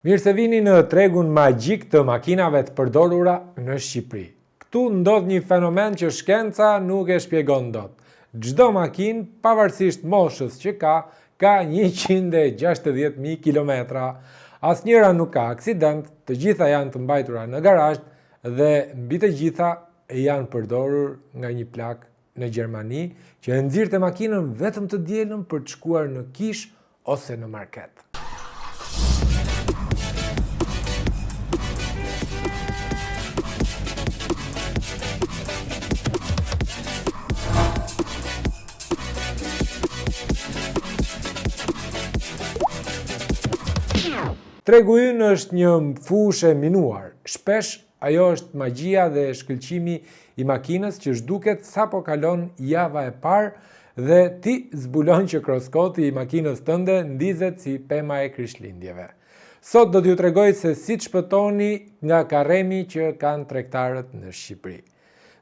Mirë se vini në tregun magjik të makinave të përdorura në Shqipëri. Këtu ndodh një fenomen që shkenca nuk e shpjegon dot. Çdo makinë, pavarësisht moshës që ka 160.000 kilometra. Asnjëra nuk ka aksident, të gjitha janë të mbajtura në garazh dhe mbi të gjitha janë përdorur nga një plak në Gjermani që e nxirrte makinën vetëm të dielën për të shkuar në kish ose në market. Tregu ynë është një fushë e minuar. Shpesh ajo është magjia dhe shkëlqimi i makinës që zhduket sapo kalon java e parë dhe ti zbulon që kroskoti i makinës tënde ndizet si pema e Krishtlindjeve. Sot do t'ju tregoj se si të shpëtoni nga karremi që kanë tregtarët në Shqipëri.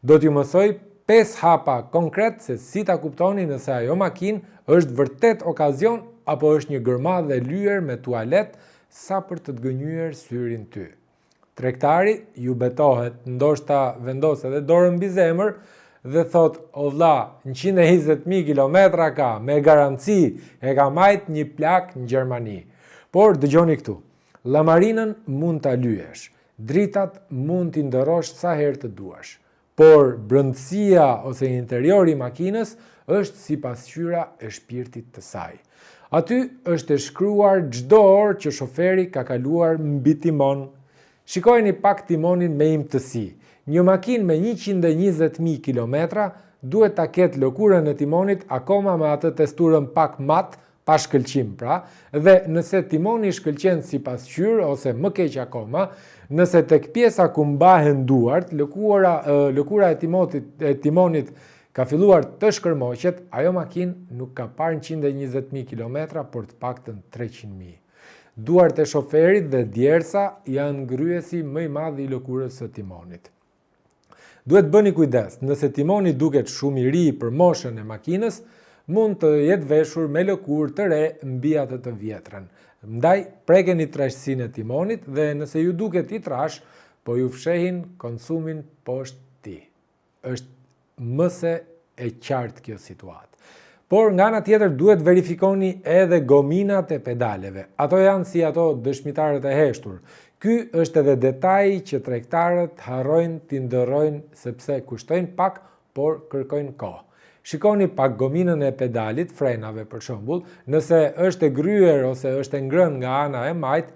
Do t'ju mësoj 5 hapa konkret se si ta kuptoni nëse ajo makinë është vërtet okazion apo është një gërmadhe lyer me tualet sa për të gënjyer syrin ty. Tregtari ju betohet, ndoshta vendos edhe dorën mbi zemër dhe thot: "O vlla, 120.000 kilometra ka, me garanci, e ka majt një plak në Gjermani." Por dëgjoni këtu, llamarinën mund ta lyesh, dritat mund t'i ndërrosh sa herë të duash, por brendësia ose interiori i makinës është si pasqyra e shpirtit të saj. Aty është e shkruar çdo orë që shoferi ka kaluar mbi timon. Shikojeni pak timonin me imtësi. Një makinë me 120.000 kilometra duhet ta ketë lëkurën e timonit akoma me atë testurën pak mat, pa shkëlqim pra, dhe nëse timoni shkëlqen si pasqyrë ose më keq akoma, nëse tek pjesa ku mbahen duart, lëkura e timonit ka filluar të shkërmoqet, ajo makinë nuk ka parë 120.000 kilometra, por të paktën 300.000. Duart e shoferit dhe djersa janë ngryesi më i madh i lëkurës së timonit. Duhet bëni kujdes, nëse timoni duket shumë i ri për moshën e makinës, mund të jetë veshur me lëkurë të re mbi atë të vjetrën. Ndaj prekeni trashësinë e timonit dhe nëse ju duket i trash, po ju fshehin konsumin poshtë ti. Është mëse e qartë kjo situatë. Por nga ana tjetër duhet verifikoni edhe gominat e pedaleve. Ato janë si ato dëshmitarët e heshtur. Ky është edhe detaji që tregtarët harrojnë t'i ndërrojnë sepse kushtojnë pak, por kërkojnë kohë. Shikoni pak gominën e pedalit, frenave për shembull, nëse është e gryer ose është e ngrënë nga ana e majt,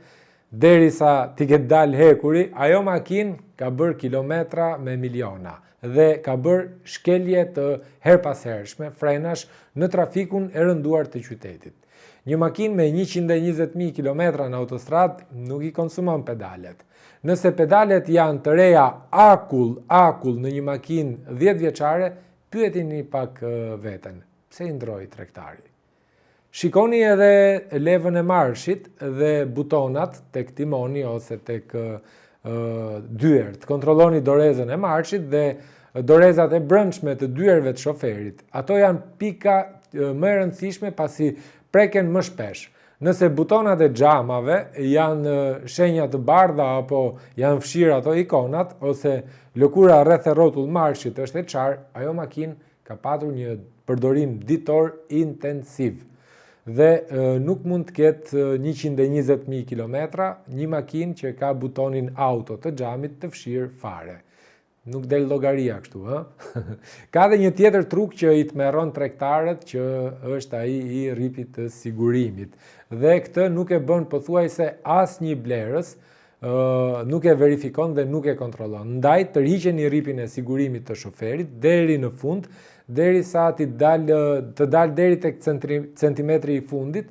derisa t'i ketë dalë hekuri, ajo makinë ka bërë kilometra me miliona dhe ka bërë shkelje të herpashershme, frenash në trafikun e rënduar të qytetit. Një makinë me 120.000 kilometra në autostradë nuk i konsumon pedalet. Nëse pedalet janë të reja akull në një makinë 10 vjeçare, pyetini pak veten, pse i ndroi tregtari? Shikoni edhe levën e marshit dhe butonat tek timoni ose tek dyert. Kontrolloni dorezën e marshit dhe dorezat e brendshme të dyerve të shoferit. Ato janë pika më e rëndësishme pasi preken më shpesh. Nëse butonat e xhamave janë shenja të bardha apo janë fshirë ato ikonat ose lëkura rreth e rrotull marshit është e çarë, ajo makinë ka patur një përdorim ditor intensiv. Dhe nuk mund të ketë 120.000 kilometra një makinë që ka butonin auto të xhamit të fshirë fare. Nuk del llogaria kështu, Ka dhe një tjetër truk që i tmerron tregtarët që është ai i rripit të sigurimit. Dhe këtë nuk e bën pothuajse asnjë blerës, nuk e verifikon dhe nuk e kontrollon. Ndaj tërhiqeni rripin e sigurimit të shoferit deri në fund, derisa të dalë deri tek centimetri i fundit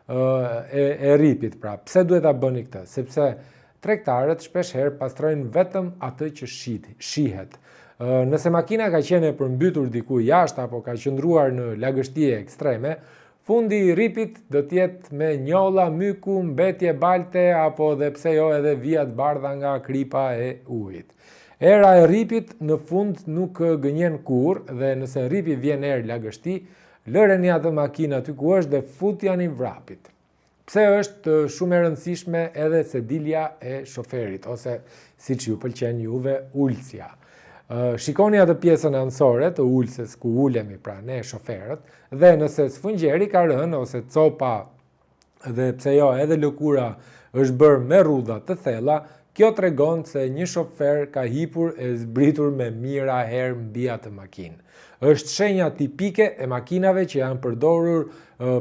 e rripit. Pra, pse duhet ta bëni këtë? Sepse tregtarët shpeshherë pastrojnë vetëm atë që shihet. Nëse makina ka qenë e përmbytur diku jashtë apo ka qëndruar në lagështie ekstreme, fundi i rripit do të jetë me njolla, myku, mbetje balte apo dhe pse jo edhe vija të bardha nga kripa e ujit. Era e rripit në fund nuk gënjen kurrë dhe nëse rripi vjen erë lagështi, lëreni atë makinë aty ku është dhe futjani vrapit. pse është shumë e rëndësishme edhe sedilja e shoferit, ose si që ju pëlqen juve ulësja. Shikoni atë pjesën anësore të ulëses ku ulemi pra ne shoferët, dhe nëse sfungjeri ka rënë ose copa dhe pse jo edhe lëkura është bërë me rrudha të thella, kjo tregon se një shofer ka hipur e zbritur me mira herë mbi atë makinë. Është shenja tipike e makinave që janë përdorur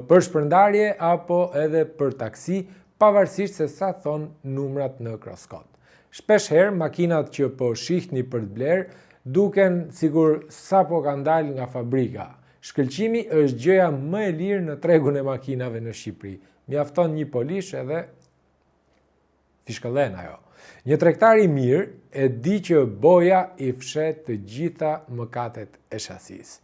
për shpërndarje apo edhe për taksi, pavarësisht se sa thon numrat në kroskod. Shpesh herë makinat që po shihni për të bler duken sigur sapo kanë dalë nga fabrika. Shkëlqimi është gjëja më e lirë në tregun e makinave në Shqipëri. Mjafton një polish edhe fishkëllen ajo. Një tregtar i mirë e di që boja i fshet të gjitha mëkatet e shasis.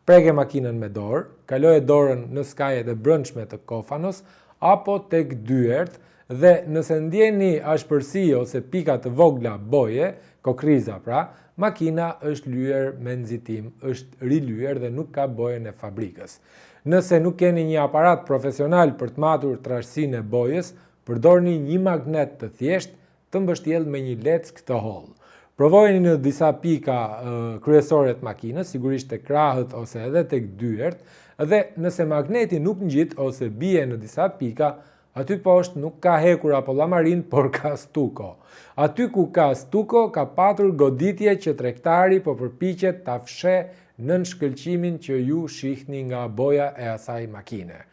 Preke makinën me dorë, kaloje dorën në skajet e brendshme të kofanos apo tek dyert, dhe nëse ndjeni ashpërsi ose pika të vogla boje, kokriza pra, makina është lyer me nxitim, është rilyer dhe nuk ka bojen e fabrikës. Nëse nuk keni një aparat profesional për të matur trashësinë e bojës, përdorni një magnet të thjeshtë të mbështjellë me një leck të hollë. Provojeni në disa pika kryesore të makinës, sigurisht tek krahët ose edhe tek dyert, dhe nëse magneti nuk ngjit ose bie në disa pika, aty poshtë nuk ka hekur apo llamarin, por ka stuko. Aty ku ka stuko, ka patur goditje që tregtari po përpiqet ta fsheh nën shkëlqimin që ju shihni nga boja e asaj makine.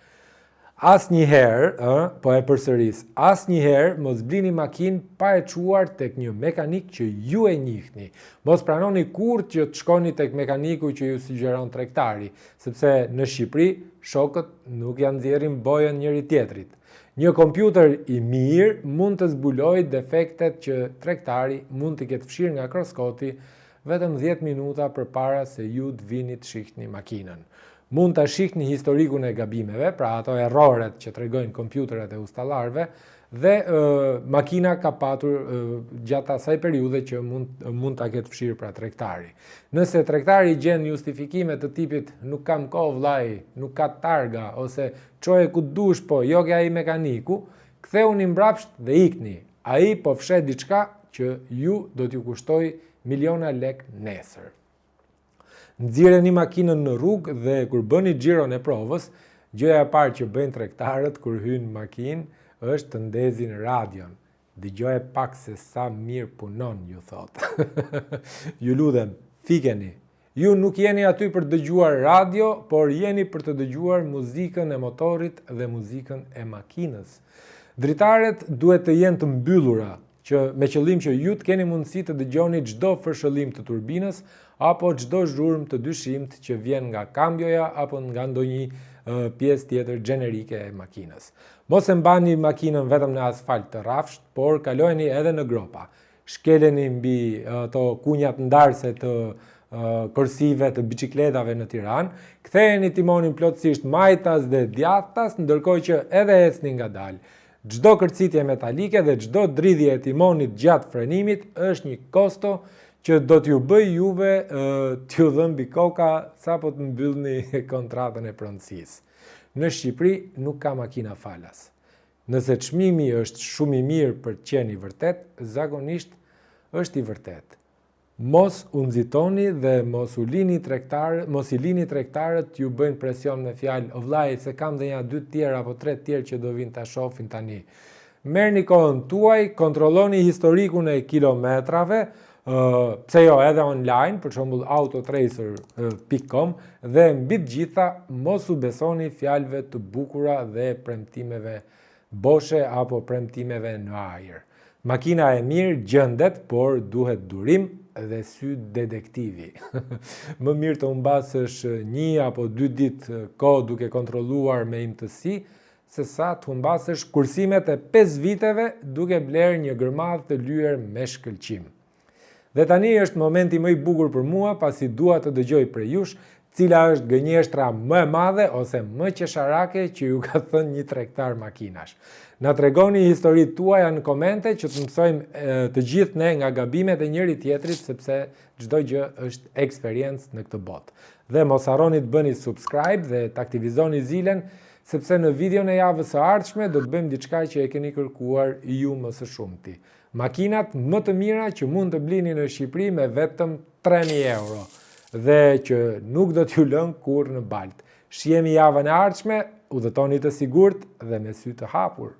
Asnjëherë, po e përsëris, asnjëherë mos blini makinë pa e çuar tek një mekanik që ju e njihni. Mos pranoni kurrë që të shkoni tek mekaniku që ju sugjeron tregtari, sepse në Shqipëri shokët nuk janë nxjerrin bojën njëri tjetrit. Një kompjuter i mirë mund të zbulojë defektet që tregtari mund të ketë fshirë nga kroskoti vetëm 10 minuta përpara se ju të vini të shihni makinën. Mund të shihni historikun e gabimeve, pra ato erroret që tregojnë kompjuterat e ustallarëve, dhe makina ka patur gjatë asaj periudhe që mund ta ketë fshirë pra tregtari. Nëse tregtari gjen justifikime të tipit nuk kam kohë vllai, nuk ka targa ose çoje ku dush po jo ke ai mekaniku, ktheuni mbrapsht dhe ikni. Ai po fshet diçka që ju do t'ju kushtoj miliona lek nesër. Nxirreni makinën në rrugë dhe kur bëni xhiron e provës, gjëja e parë që bëjnë tregtarët kur hyjnë në makinë është të ndezin radion. Dëgjoje pak se sa mirë punon, ju thotë. Ju lutem, fikeni. Ju nuk jeni aty për të dëgjuar radio, por jeni për të dëgjuar muzikën e motorit dhe muzikën e makinës. Dritaret duhet të jenë të mbyllura, me qëllim që ju të keni mundësi të dëgjoni çdo fërshëllim të turbinës apo çdo zhurmë të dyshimt që vjen nga kambjoja apo nga ndonjë pjesë tjetër gjenerike e makinës. Mos e mbani makinën vetëm në asfalt të rrafsht, por kalojeni edhe në gropa. Shkeleni mbi ato kunjat ndarse të kursive të biçikletave në Tiranë, ktheheni timonin plotësisht majtas dhe djathtas, ndërkohë që edhe ecni ngadalë. Çdo kërcitje metalike dhe çdo dridhje e timonit gjatë frenimit është një kosto që do t'ju bëj juve t'ju dhëmbi koka sapo të mbyllni kontratën e pronësisë. Në Shqipëri nuk ka makina falas. Nëse çmimi është shumë i mirë për të qenë i vërtet, zakonisht është i vërtet. Mos u nxitoni dhe mos i lini tregtarët t'ju bëjnë presion me fjalë "O vllai, se kam dhe 2 tjerë apo 3 tjerë që do vinë ta shohin tani". Merrni kohën tuaj, kontrolloni historikun e kilometrave, pse jo edhe online, për shembull autotracer.com, dhe mbi të gjitha mos u besoni fjalëve të bukura dhe premtimeve boshe apo premtimeve në ajër. Makina e mirë gjendet, por duhet durim dhe sy detektivi. Më mirë të humbasësh 1 apo 2 ditë kohë duke kontrolluar me imtësi, se sa të humbasësh kursimet e 5 viteve duke bler një gërmadhë të lyer me shkëlqim. Dhe tani është momenti më i bukur për mua, pasi dua të dëgjoj prej jush cila është gënjeshtra më e madhe ose më qesharake që ju ka thënë një tregtar makinash. Na tregoni historitë tuaja në komente që të mësojmë të gjithë ne nga gabimet e njëri tjetrit, sepse çdo gjë është eksperiencë në këtë botë. Dhe mos harroni të bëni subscribe dhe të aktivizoni zilen, sepse në videon e javës së ardhshme do të bëjmë diçka që e keni kërkuar ju më së shumti. Makinat më të mira që mund të blini në Shqipëri me vetëm 3.000 euro dhe që nuk do t'ju lënë kur në baltë. Shihemi javën e ardhshme, udhëtoni të sigurt dhe me sy të hapur.